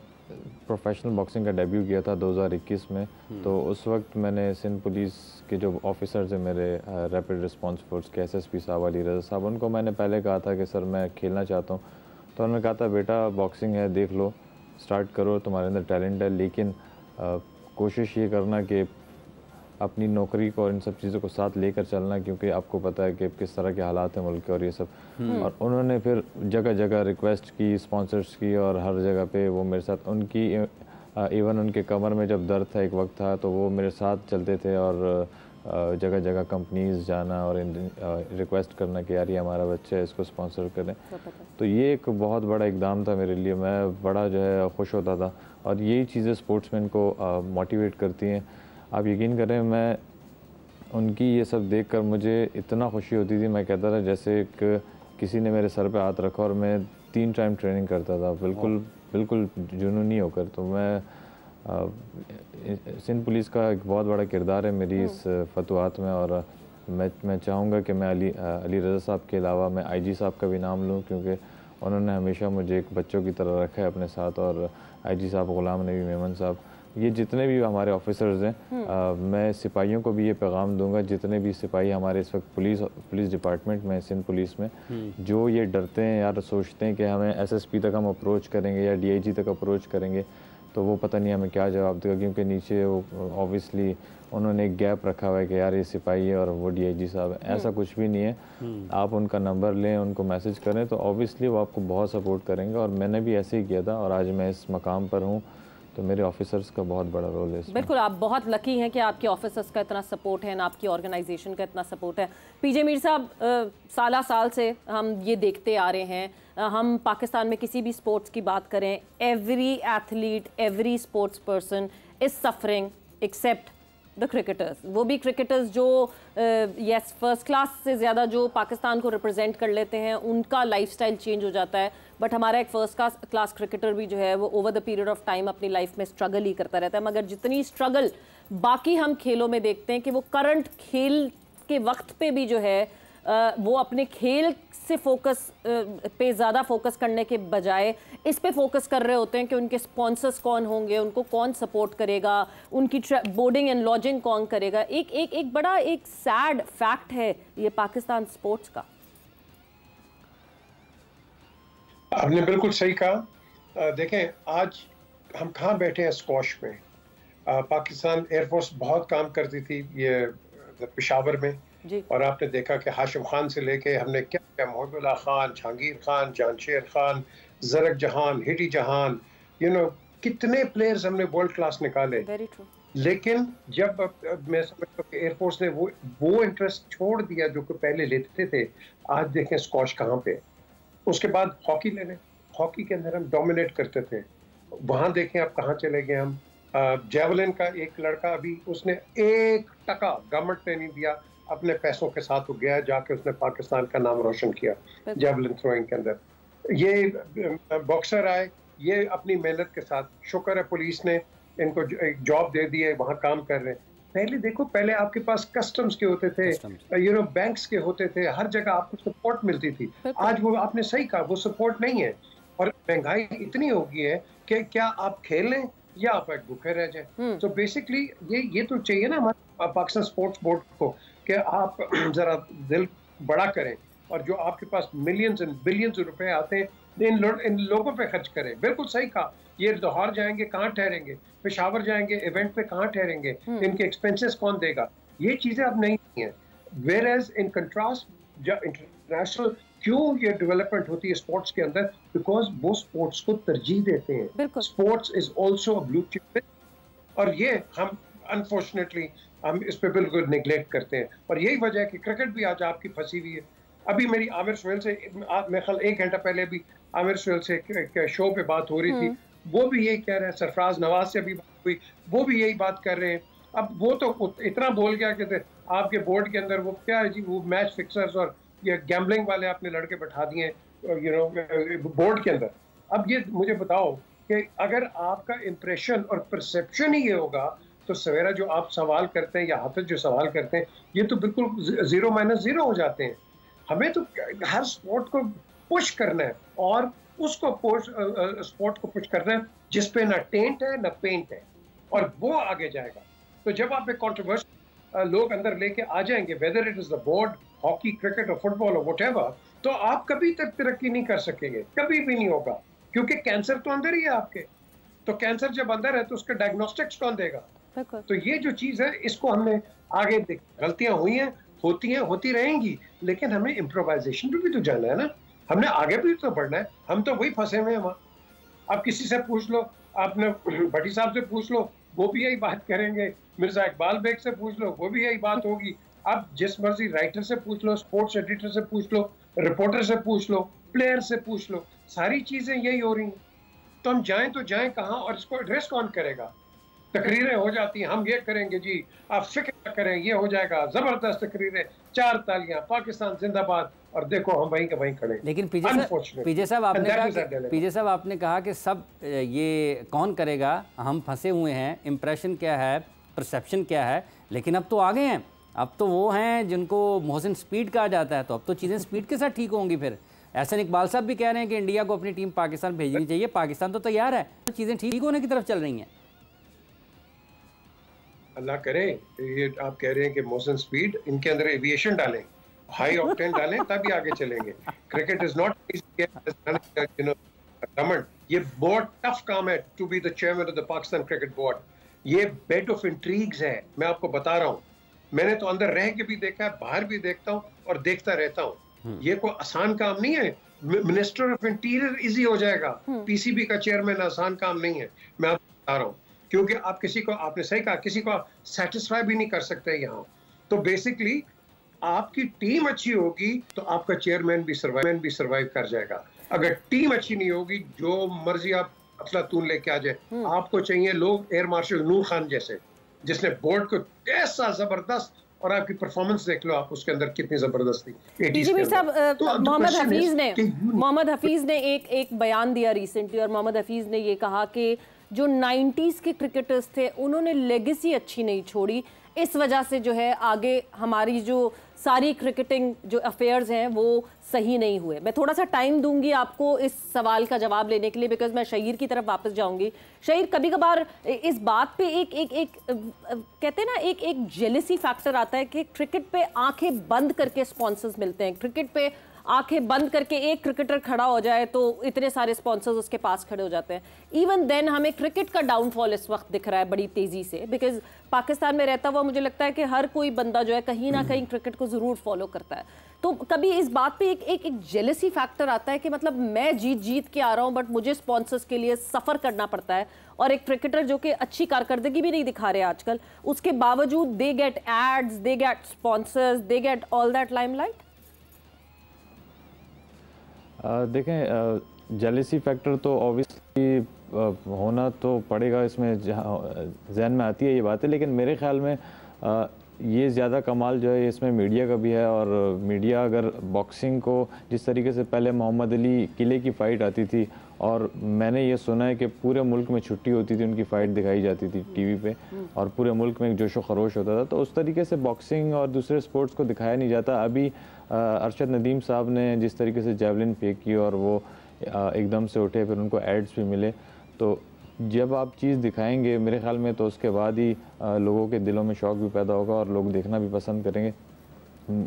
प्रोफेशनल बॉक्सिंग का डेब्यू किया था 2021 में, तो उस वक्त मैंने सिंध पुलिस के जो ऑफिसर्स हैं मेरे रैपिड रिस्पांस फोर्स के एसएसपी साहब, अली रज़ा साहब, उनको मैंने पहले कहा था कि सर मैं खेलना चाहता हूँ। तो उन्होंने कहा था बेटा बॉक्सिंग है, देख लो, स्टार्ट करो, तुम्हारे अंदर टैलेंट है, लेकिन कोशिश ये करना कि अपनी नौकरी को और इन सब चीज़ों को साथ लेकर चलना, क्योंकि आपको पता है कि किस तरह के हालात हैं मुल्क के और ये सब। और उन्होंने फिर जगह जगह रिक्वेस्ट की, स्पॉन्सर्स की, और हर जगह पे वो मेरे साथ, उनकी इवन उनके कमर में जब दर्द था एक वक्त था तो वो मेरे साथ चलते थे, और जगह जगह कंपनीज जाना और रिक्वेस्ट करना कि यार ये हमारा बच्चा है, इसको स्पॉन्सर करें। तो ये एक बहुत बड़ा इकदाम था मेरे लिए, मैं बड़ा जो है खुश होता था। और यही चीज़ें स्पोर्ट्समैन को मोटिवेट करती हैं। आप यकीन करें, मैं उनकी ये सब देखकर मुझे इतना खुशी होती थी, मैं कहता था जैसे किसी ने मेरे सर पे हाथ रखा और मैं 3 टाइम ट्रेनिंग करता था, बिल्कुल जुनूनी होकर। तो मैं सिंध पुलिस का एक बहुत बड़ा किरदार है मेरी इस फतवात में। और मैं चाहूँगा कि मैं अली रज़ा साहब के अलावा मैं आईजी साहब का भी नाम लूँ, क्योंकि उन्होंने हमेशा मुझे एक बच्चों की तरह रखा है अपने साथ। और आईजी साहब, गुलाम नबी मेमन साहब, ये जितने भी हमारे ऑफिसर्स हैं, मैं सिपाहियों को भी ये पैगाम दूंगा, जितने भी सिपाही हमारे इस वक्त पुलिस डिपार्टमेंट में, सिंध पुलिस में, जो ये डरते हैं यार, सोचते हैं कि हमें एसएसपी तक हम अप्रोच करेंगे या डीआईजी तक अप्रोच करेंगे तो वो पता नहीं हमें क्या जवाब देगा, क्योंकि नीचे वो ऑब्वियसली उन्होंने एक गैप रखा हुआ है कि यार ये सिपाही है और वो डीआईजी साहब है। ऐसा कुछ भी नहीं है। आप उनका नंबर लें, उनको मैसेज करें तो ऑब्वियसली वो आपको बहुत सपोर्ट करेंगे। और मैंने भी ऐसे ही किया था, और आज मैं इस मकाम पर हूँ, तो मेरे ऑफिसर्स का बहुत बड़ा रोल है इसमें। बिल्कुल, आप बहुत लकी हैं कि आपके ऑफिसर्स का इतना सपोर्ट है ना, आपकी ऑर्गेनाइजेशन का इतना सपोर्ट है। पीजे मीर साहब, साल से हम ये देखते आ रहे हैं, हम पाकिस्तान में किसी भी स्पोर्ट्स की बात करें, every athlete, every sports person is suffering except the cricketers. वो भी क्रिकेटर्स जो यस फर्स्ट क्लास से ज़्यादा जो पाकिस्तान को रिप्रेजेंट कर लेते हैं, उनका लाइफस्टाइल चेंज हो जाता है। बट हमारा एक फर्स्ट क्लास क्रिकेटर भी जो है वो over the period of time अपनी लाइफ में स्ट्रगल ही करता रहता है। मगर जितनी स्ट्रगल बाकी हम खेलों में देखते हैं कि वो करंट खेल के वक्त पे भी जो है वो अपने खेल से फोकस पे ज़्यादा फोकस करने के बजाय इस पे फोकस कर रहे होते हैं कि उनके स्पॉन्सर्स कौन होंगे, उनको कौन सपोर्ट करेगा, उनकी बोर्डिंग एंड लॉजिंग कौन करेगा। एक बड़ा एक सैड फैक्ट है ये पाकिस्तान स्पोर्ट्स का। आपने बिल्कुल सही कहा। देखें, आज हम कहाँ बैठे हैं स्क्वॉश में। पाकिस्तान एयरफोर्स बहुत काम करती थी ये पेशावर में जी। और आपने देखा कि हाशिम खान से लेके हमने क्या क्या, मोहब्बुल्लाह खान, जहांगीर खान, जानशेर खान, जरक जहान, हिटी जहान, कितने प्लेयर्स हमने वर्ल्ड क्लास निकाले। लेकिन जब मैं समझता हूँ कि एयरफोर्स ने वो इंटरेस्ट छोड़ दिया जो कि पहले लेते थे। आज देखें स्क्वॉश कहाँ पे। उसके बाद हॉकी ले लें, हॉकी के अंदर हम डोमिनेट करते थे, वहाँ देखें अब कहाँ चले गए हम। जेवलिन का एक लड़का अभी, उसने 1 टका गवर्नमेंट ने नहीं दिया, अपने पैसों के साथ वो गया, जाके उसने पाकिस्तान का नाम रोशन किया जेवलिन थ्रोइंग के अंदर। ये बॉक्सर आए, ये अपनी मेहनत के साथ, शुक्र है पुलिस ने इनको एक जॉब दे दी है, वहाँ काम कर रहे हैं। पहले देखो, पहले आपके पास कस्टम्स के होते थे, बैंक्स के होते थे, हर जगह आपको सपोर्ट मिलती थी। आज वो, आपने सही कहा, वो सपोर्ट नहीं है, और महंगाई इतनी हो गई है कि क्या आप खेलें या आप एक भूखे रह जाए। तो बेसिकली ये तो चाहिए ना हमारे पाकिस्तान स्पोर्ट्स बोर्ड को कि आप जरा दिल बड़ा करें, और जो आपके पास मिलियंस एंड बिलियंस रुपए आते हैं इन लोगों पे खर्च करें। बिल्कुल सही कहा, ये लाहौर जाएंगे कहाँ ठहरेंगे, पेशावर जाएंगे इवेंट पे कहाँ ठहरेंगे, इनके एक्सपेंसेस कौन देगा, ये चीजें अब नहीं है। Whereas in contrast international क्यों ये डेवलपमेंट होती है स्पोर्ट्स के अंदर, बिकॉज वो स्पोर्ट्स को तरजीह देते हैं। Sports is also a blue chip, और ये हम अनफॉर्चुनेटली हम इस पे बिल्कुल निगलेक्ट करते हैं, और यही वजह है कि क्रिकेट भी आज आपकी फंसी हुई है। अभी मेरी आमिर सुहेल से मेरे ख्याल 1 घंटा पहले भी आमिर सुहेल से शो पे बात हो रही थी, वो भी यही कह रहे हैं, सरफराज नवाज से भी बात हुई, वो भी यही बात कर रहे हैं। अब वो तो इतना बोल गया कि आपके बोर्ड के अंदर वो क्या है जी, वो मैच फिक्सर्स और ये गैम्बलिंग वाले आपने लड़के बैठा दिए बोर्ड के अंदर। अब ये मुझे बताओ कि अगर आपका इंप्रेशन और परसेप्शन ही ये होगा, तो सवेरा जो आप सवाल करते हैं या हाफिज जो सवाल करते हैं, ये तो बिल्कुल 0-0 हो जाते हैं। हमें तो हर स्पोर्ट को पुश करना है, और उसको स्पोर्ट को पुश करना है जिसपे ना टेंट है ना पेंट है, और वो आगे जाएगा। तो जब आप एक कॉन्ट्रोवर्सी लोग अंदर लेके आ जाएंगे, whether it is the board, hockey, cricket और फुटबॉल और व्हाटएवर, तो आप कभी तक तरक्की नहीं कर सकेंगे, कभी भी नहीं होगा, क्योंकि कैंसर तो अंदर ही है आपके। तो कैंसर जब अंदर है तो उसका डायग्नोस्टिक्स कौन देगा? तो ये जो चीज है, इसको हमने आगे गलतियां हुई हैं, होती हैं, होती रहेंगी, लेकिन हमें इम्प्रोवाइजेशन पे भी तो जाना है ना, हमने आगे भी तो बढ़ना है। हम तो वही फंसे हुए हैं वहाँ। आप किसी से पूछ लो, आपने भट्टी साहब से पूछ लो, वो भी यही बात करेंगे, मिर्जा इकबाल बेग से पूछ लो, वो भी यही बात होगी। आप जिस मर्जी राइटर से पूछ लो, स्पोर्ट्स एडिटर से पूछ लो, रिपोर्टर से पूछ लो, प्लेयर से पूछ लो, सारी चीजें यही हो रही हैं। तो हम जाएं तो जाएं कहाँ, और इसको एड्रेस कौन करेगा? तकरीरें हो जाती हैं, हम ये करेंगे जी, आप फिक्र न करें, ये हो जाएगा, जबरदस्त तकरीरें, 4 तालियां, पाकिस्तान जिंदाबाद, और देखो हम वहीं के वहीं खड़े। लेकिन पीजे साहब आपने कहा कि सब ये कौन करेगा, हम फंसे हुए हैं, इम्प्रेशन क्या है, परसेप्शन क्या है, लेकिन अब तो आगे हैं, अब तो वो हैं जिनको मोहसिन स्पीड कहा जाता है, तो अब तो चीज़ें स्पीड के साथ ठीक होंगी। फिर एहसन इकबाल साहब भी कह रहे हैं कि इंडिया को अपनी टीम पाकिस्तान भेजनी चाहिए, पाकिस्तान तो तैयार है, चीज़ें ठीक होने की तरफ चल रही हैं। अल्लाह करे, ये आप कह रहे हैं कि मोहसिन स्पीड, इनके अंदर एविएशन डालें, हाई ऑक्टेन डालें, तभी आगे चलेंगे। क्रिकेट इज नॉट गवर्नमेंट, ये बहुत टफ काम है to be the chairman of the Pakistan cricket board. ये बेड ऑफ इंट्रीग्स है, मैं आपको बता रहा हूँ, मैंने तो अंदर रह के भी देखा है, बाहर भी देखता हूँ और देखता रहता हूँ। ये कोई आसान काम नहीं है। मिनिस्टर ऑफ इंटीरियर इजी हो जाएगा, पीसीबी का चेयरमैन आसान काम नहीं है, मैं आपको बता रहा हूँ, क्योंकि आप किसी को, आपने सही कहा, किसी को सेटिस्फाई भी नहीं कर सकते यहाँ। तो बेसिकली आपकी टीम अच्छी होगी तो आपका चेयरमैन भी सर्वाइव कर जाएगा। अगर टीम अच्छी नहीं होगी, जो मर्जी आप अफलातून लेके आ जाए, आपको चाहिए लोग एयर मार्शल नूर खान जैसे, जिसने बोर्ड को ऐसा जबरदस्त, और आपकी परफॉर्मेंस देख लो आप उसके अंदर कितनी जबरदस्त थी। मोहम्मद हफीज ने एक बयान दिया रिसेंटली, और मोहम्मद हफीज ने ये कहा कि जो 90s के क्रिकेटर्स थे उन्होंने लेगेसी अच्छी नहीं छोड़ी, इस वजह से जो है आगे हमारी जो सारी क्रिकेटिंग जो अफेयर्स हैं वो सही नहीं हुए। मैं थोड़ा सा टाइम दूंगी आपको इस सवाल का जवाब लेने के लिए, बिकॉज मैं शहीर की तरफ वापस जाऊंगी। शहीर, कभी कभार इस बात पे एक कहते हैं ना, एक जेलसी फैक्टर आता है कि क्रिकेट पे आंखें बंद करके स्पॉन्सर्स मिलते हैं, क्रिकेट पे आंखें बंद करके एक क्रिकेटर खड़ा हो जाए तो इतने सारे स्पॉन्सर्स उसके पास खड़े हो जाते हैं। इवन देन हमें क्रिकेट का डाउनफॉल इस वक्त दिख रहा है बड़ी तेजी से, बिकॉज पाकिस्तान में रहता हुआ मुझे लगता है कि हर कोई बंदा जो है कहीं ना कहीं क्रिकेट को ज़रूर फॉलो करता है। तो कभी इस बात पे एक जेलसी फैक्टर आता है कि मतलब मैं जीत के आ रहा हूँ, बट मुझे स्पॉन्सर्स के लिए सफ़र करना पड़ता है, और एक क्रिकेटर जो कि अच्छी कारकर्दगी भी नहीं दिखा रहे आजकल, उसके बावजूद they get ads, they get sponsors, they get all that limelight. देखें, जेलेसी फैक्टर तो ऑब्वियसली होना तो पड़ेगा, इसमें जहन में आती है ये बातें, लेकिन मेरे ख्याल में ये ज़्यादा कमाल जो है इसमें मीडिया का भी है। और मीडिया अगर बॉक्सिंग को जिस तरीके से पहले मोहम्मद अली किले की फ़ाइट आती थी और मैंने ये सुना है कि पूरे मुल्क में छुट्टी होती थी, उनकी फ़ाइट दिखाई जाती थी टीवी पे और पूरे मुल्क में एक जोशो खरोश होता था, तो उस तरीके से बॉक्सिंग और दूसरे स्पोर्ट्स को दिखाया नहीं जाता। अभी अरशद नदीम साहब ने जिस तरीके से जेवलिन फेंकी और वो एकदम से उठे, फिर उनको एड्स भी मिले, तो जब आप चीज़ दिखाएंगे मेरे ख्याल में तो उसके बाद ही लोगों के दिलों में शौक़ भी पैदा होगा और लोग देखना भी पसंद करेंगे।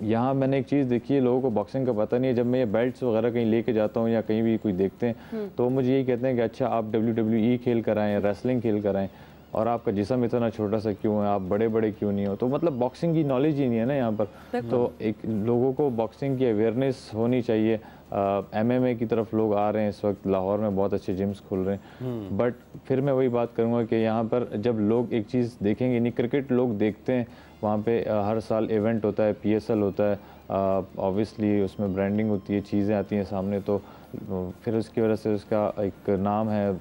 यहाँ मैंने एक चीज़ देखी है, लोगों को बॉक्सिंग का पता नहीं है। जब मैं ये बेल्ट्स वगैरह कहीं लेके जाता हूँ या कहीं भी कोई देखते हैं तो मुझे यही कहते हैं कि अच्छा आप WWE खेल कर आएँ, रेसलिंग खेल कर आएँ और आपका जिस्म इतना छोटा सा क्यों है, आप बड़े बड़े क्यों नहीं हो। तो मतलब बॉक्सिंग की नॉलेज ही नहीं है ना यहाँ पर। तो एक लोगों को बॉक्सिंग की अवेयरनेस होनी चाहिए। MMA की तरफ लोग आ रहे हैं इस वक्त, लाहौर में बहुत अच्छे जिम्स खुल रहे हैं। बट फिर मैं वही बात करूँगा कि यहाँ पर जब लोग एक चीज़ देखेंगे, नहीं क्रिकेट लोग देखते हैं, वहाँ पे हर साल इवेंट होता है, PSL होता है, ऑब्वियसली उसमें ब्रांडिंग होती है, चीज़ें आती हैं सामने, तो फिर उसकी वजह से उसका एक नाम है,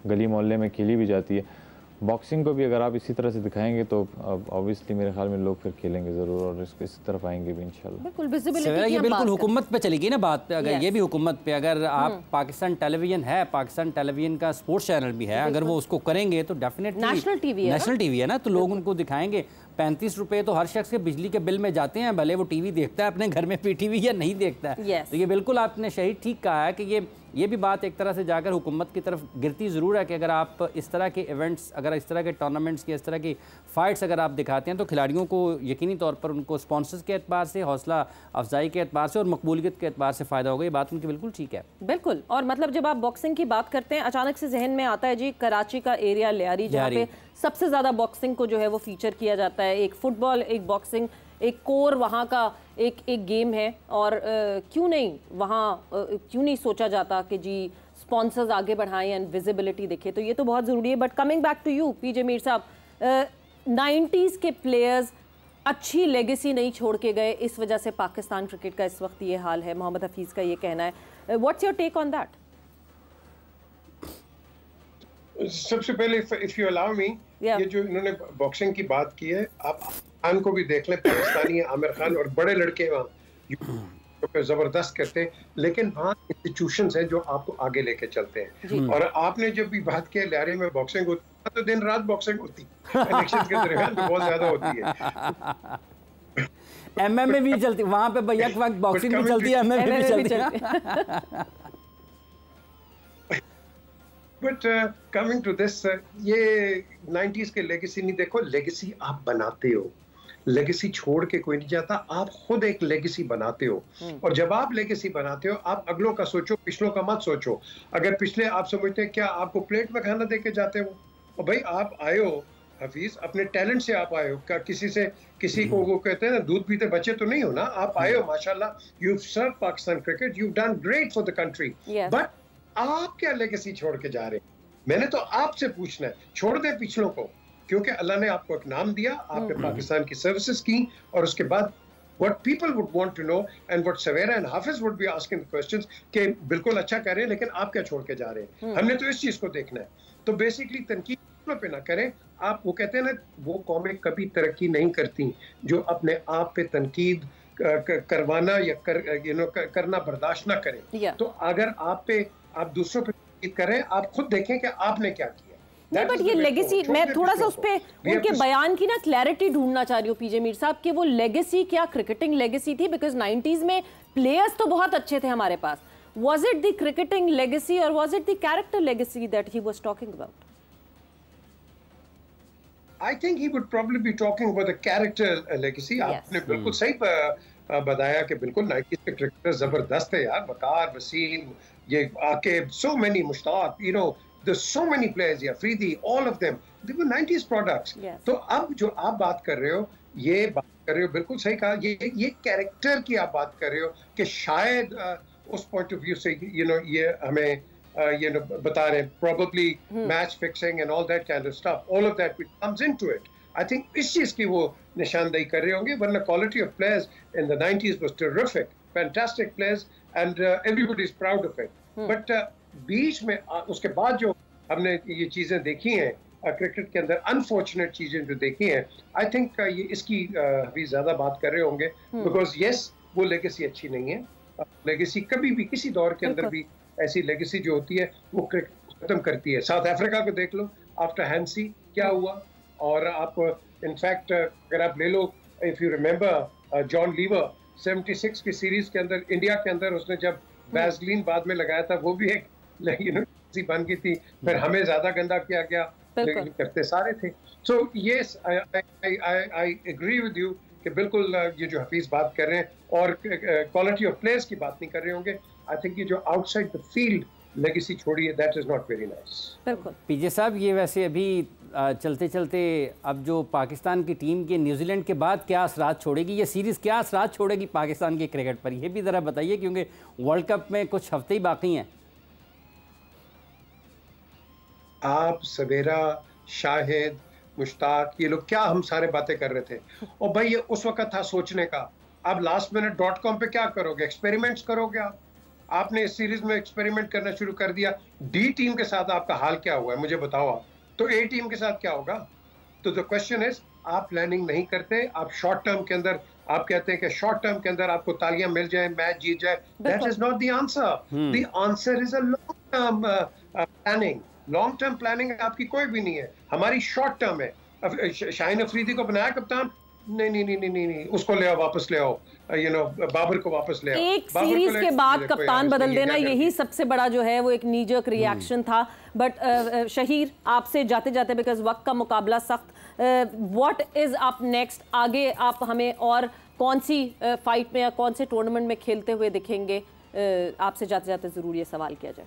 गली मोहल्ले में खेली भी जाती है। बॉक्सिंग को भी अगर आप इसी तरह से दिखाएंगे तो ऑब्वियसली मेरे ख्याल में लोग फिर खेलेंगे ज़रूर और इसी तरफ आएंगे भी इंशाल्लाह। बिल्कुल विजिबिलिटी ये बिल्कुल हुकूमत पे चलेगी ना बात। अगर ये भी हुकूमत पे, अगर आप पाकिस्तान टेलीविजन है, पाकिस्तान टेलीविजन का स्पोर्ट्स चैनल भी है, अगर वो उसको करेंगे तो डेफिनेटली नेशनल टीवी है ना, तो लोग उनको दिखाएंगे। 35 रुपये तो हर शख्स के बिजली के बिल में जाते हैं, भले वो टीवी देखता है अपने घर में PTV या नहीं देखता है। तो ये बिल्कुल आपने सही ठीक कहा है कि ये भी बात एक तरह से जाकर हुकूमत की तरफ गिरती ज़रूर है कि अगर आप इस तरह के इवेंट्स, अगर इस तरह के टूर्नामेंट्स की, इस तरह की फ़ाइट्स अगर आप दिखाते हैं तो खिलाड़ियों को यकीनी तौर पर उनको स्पॉन्सर्स के एतबार से, हौसला अफजाई के एतबार से और मकबूलियत के एतबार से फ़ायदा होगा। ये बात उनकी बिल्कुल ठीक है। बिल्कुल। और मतलब जब आप बॉक्सिंग की बात करते हैं, अचानक से जहन में आता है जी कराची का एरिया लियारी, जहाँ पे सबसे ज़्यादा बॉक्सिंग को जो है वो फीचर किया जाता है। एक फुटबॉल, एक बॉक्सिंग, एक कोर वहाँ का एक गेम है। और क्यों नहीं वहाँ क्यों नहीं सोचा जाता कि जी स्पॉन्सर्स आगे बढ़ाएं एंड विजिबिलिटी दिखे, तो ये तो बहुत ज़रूरी है। But coming back to you PJ Mir साहब, 90s के प्लेयर्स अच्छी लेगेसी नहीं छोड़ के गए, इस वजह से पाकिस्तान क्रिकेट का इस वक्त ये हाल है। मोहम्मद हफीज़ का ये कहना है। What's your take on that? सबसे पहले इफ यू अलाउ मी, ये जो इन्होंने बॉक्सिंग की बात की है, आप खान को भी देख लें, पाकिस्तानी आमिर खान और बड़े लड़के वहाँ जबरदस्त करते हैं, लेकिन वहाँ इंस्टीट्यूशंस हैं जो आपको आगे लेके चलते हैं। और आपने जब भी बात किया लियारी में बॉक्सिंग होती है तो दिन रात बॉक्सिंग होती है, इलेक्शन के दरमियान तो बहुत ज्यादा होती है। MMA भी चलती वहाँ पे, भैया वक्त बॉक्सिंग भी चलती है, MMA भी चलती है। बट कमिंग टू दिस, ये 90s के लेगेसी नहीं, देखो लेगेसी आप बनाते हो, लेगेसी छोड़ के कोई नहीं जाता, आप खुद एक लेगेसी बनाते हो। और जब आप लेगेसी बनाते हो, आप अगलों का सोचो, पिछलों का मत सोचो। अगर पिछले आप समझते हैं क्या आपको प्लेट में खाना दे के जाते हो, और भाई आप आए हो हफीज, अपने टैलेंट से आप आए हो, क्या किसी को वो कहते हैं ना दूध पीते बच्चे तो नहीं हो ना, आप आए हो माशाल्लाह, you serve Pakistan cricket, you done great for the country, but आप क्या लेगेसी छोड़ के जा रहे हैं? मैंने तो आपसे पूछना है, छोड़ दे पिछलों को, क्योंकि अल्लाह ने आपको एक नाम दिया, आपने पाकिस्तान की सर्विसेज की, और उसके बाद what people would want to know and what Savera and Hafiz would be asking the questions कि बिल्कुल अच्छा कर रहे हैं लेकिन आप क्या छोड़ के जा रहे हैं। हमने तो इस चीज को देखना है। तो बेसिकली तनकीद पे ना करें आप, वो कहते हैं ना, वो कौमें कभी तरक्की नहीं करती जो अपने आप पे तनकीद करवाना या करना बर्दाश्त ना करें। तो अगर आप दूसरों पे तनकीद करें, आप खुद देखें कि आपने क्या किया। नहीं, बट ये लेगेसी, मैं थोड़ा सा उस पे उनके बयान की ना क्लैरिटी ढूंढना चाह रही हूँ PJ मीर साहब, कि वो लेगेसी क्या क्रिकेटिंग लेगेसी थी? बिकॉज 90s में प्लेयर्स तो बहुत अच्छे थे हमारे पास। Was it the cricketing legacy or was it the character legacy that he was talking about? I think he would probably be talking about the character legacy. आपने बिल्कुल सही बताया कि बिल्कुल 90s के क्रिकेटर जबरदस्त थे यार, वकार, वसीम, ये Aqib, so many, Mushtaq, you know, there's so many players, yeah, Freedy, all of them, they were 90s products. तो अब जो आप बात कर रहे हो, ये बात कर रहे हो, बिल्कुल सही कहा, ये कैरेक्टर की आप बात कर रहे हो कि शायद उस पॉइंट ऑफ व्यू से ये हमें बता रहे हैं, probably match fixing and all that kind of stuff, all of that which comes into it. I think इस चीज की वो निशानदेही कर रहे होंगे, वरना quality of players in the 90s was terrific, fantastic players, and everybody is proud of it. But बीच में उसके बाद जो हमने ये चीज़ें देखी हैं क्रिकेट के अंदर, अनफॉर्चुनेट चीज़ें जो देखी हैं, आई थिंक ये इसकी अभी ज़्यादा बात कर रहे होंगे, बिकॉज यस वो लेगेसी अच्छी नहीं है। लेगेसी कभी भी किसी दौर के अंदर भी ऐसी लेगेसी जो होती है वो क्रिकेट खत्म करती है। साउथ अफ्रीका को देख लो, आफ्टर हैंसी क्या हुआ, और आप इनफैक्ट अगर आप ले लो, if you remember John Lever 76 की सीरीज के अंदर इंडिया के अंदर उसने जब वैसलीन बाद में लगाया था, वो भी एक बन गई थी, फिर हमें ज्यादा गंदा किया गया, लेकिन करते सारे थे। So yes I agree with you कि बिल्कुल ये जो हफीज बात कर रहे हैं, और क्वालिटी ऑफ प्लेयर्स की बात नहीं कर रहे होंगे, आई थिंक ये जो आउटसाइड द फील्ड लेगेसी छोड़ी है, that is not very nice. बिल्कुल पीजे साहब, ये वैसे अभी चलते चलते अब जो पाकिस्तान की टीम के न्यूजीलैंड के बाद क्या असरात छोड़ेगी ये सीरीज़, क्या असरात छोड़ेगी पाकिस्तान के क्रिकेट पर, ये भी ज़रा बताइए, क्योंकि वर्ल्ड कप में कुछ हफ्ते ही बाकी हैं। आप, सवेरा, शाहिद, मुश्ताक, ये लोग क्या हम सारे बातें कर रहे थे, और भाई ये उस वक्त था सोचने का। अब लास्ट मिनट .com पे क्या करोगे, एक्सपेरिमेंट्स करोगे आप? आपने इस सीरीज में एक्सपेरिमेंट करना शुरू कर दिया। डी टीम के साथ आपका हाल क्या हुआ है मुझे बताओ आप, तो ए टीम के साथ क्या होगा? तो द क्वेश्चन इज, आप प्लानिंग नहीं करते, आप शॉर्ट टर्म के अंदर आप कहते हैं कि शॉर्ट टर्म के अंदर आपको तालियां मिल जाए, मैच जीत जाए, that is not the answer. The answer is a long term planning. Long term planning आपकी कोई भी नहीं है, हमारी शॉर्ट टर्म है। शाहीन अफरीदी को बनाया कप्तान, नहीं, उसको ले आओ, वापस ले आओ, बाबर को वापस ले आओ। एक सीरीज के बाद कप्तान बदल देना, यही सबसे बड़ा जो है वो एक नीजक रिएक्शन था। बट शहीर, आपसे जाते जाते, बिकॉज वक्त का मुकाबला सख्त, व्हाट इज अप नेक्स्ट? आगे आप हमें और कौन सी फाइट में या कौन से टूर्नामेंट में खेलते हुए दिखेंगे? आपसे जाते जाते ज़रूर ये सवाल किया जाए।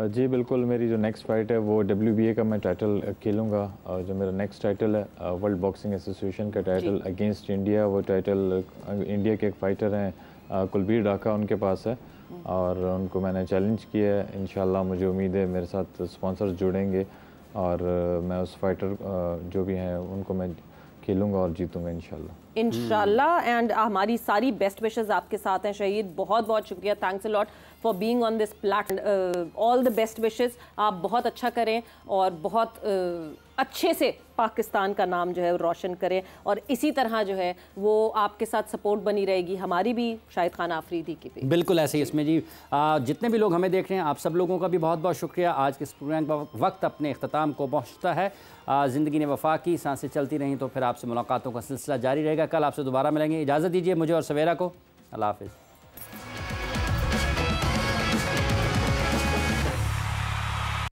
जी बिल्कुल, मेरी जो नेक्स्ट फाइट है वो WBA का मैं टाइटल खेलूँगा। जो मेरा नेक्स्ट टाइटल है वर्ल्ड बॉक्सिंग एसोसिएशन का टाइटल अगेंस्ट इंडिया। वो टाइटल इंडिया के एक फ़ाइटर हैं कुलबीर डाका, उनके पास है, और उनको मैंने चैलेंज किया है। इंशाल्लाह मुझे उम्मीद है मेरे साथ स्पॉन्सर्स जुड़ेंगे, और मैं उस फाइटर जो भी हैं उनको मैं खेलूँगा और जीतूँगा इंशाल्लाह। एंड हमारी सारी बेस्ट विशेस आपके साथ हैं शहीद, बहुत बहुत शुक्रिया, thanks a lot for being on this platform. All the best wishes, आप बहुत अच्छा करें और बहुत अच्छे से पाकिस्तान का नाम जो है रोशन करें, और इसी तरह जो है वो आपके साथ सपोर्ट बनी रहेगी, हमारी भी, शाहिद खान आफरीदी की भी। बिल्कुल ऐसे ही इसमें जी, जितने भी लोग हमें देख रहे हैं, आप सब लोगों का भी बहुत बहुत शुक्रिया। आज के इस प्रोग्राम का वक्त अपने अख्ताम को पहुँचता है। ज़िंदगी ने वफा की, सांसें चलती रहीं तो फिर आपसे मुलाकातों का सिलसिला जारी रहेगा। कल आपसे दोबारा मिलेंगे, इजाज़त दीजिए मुझे और सवेरा को। अल्लाह हाफ़िज़।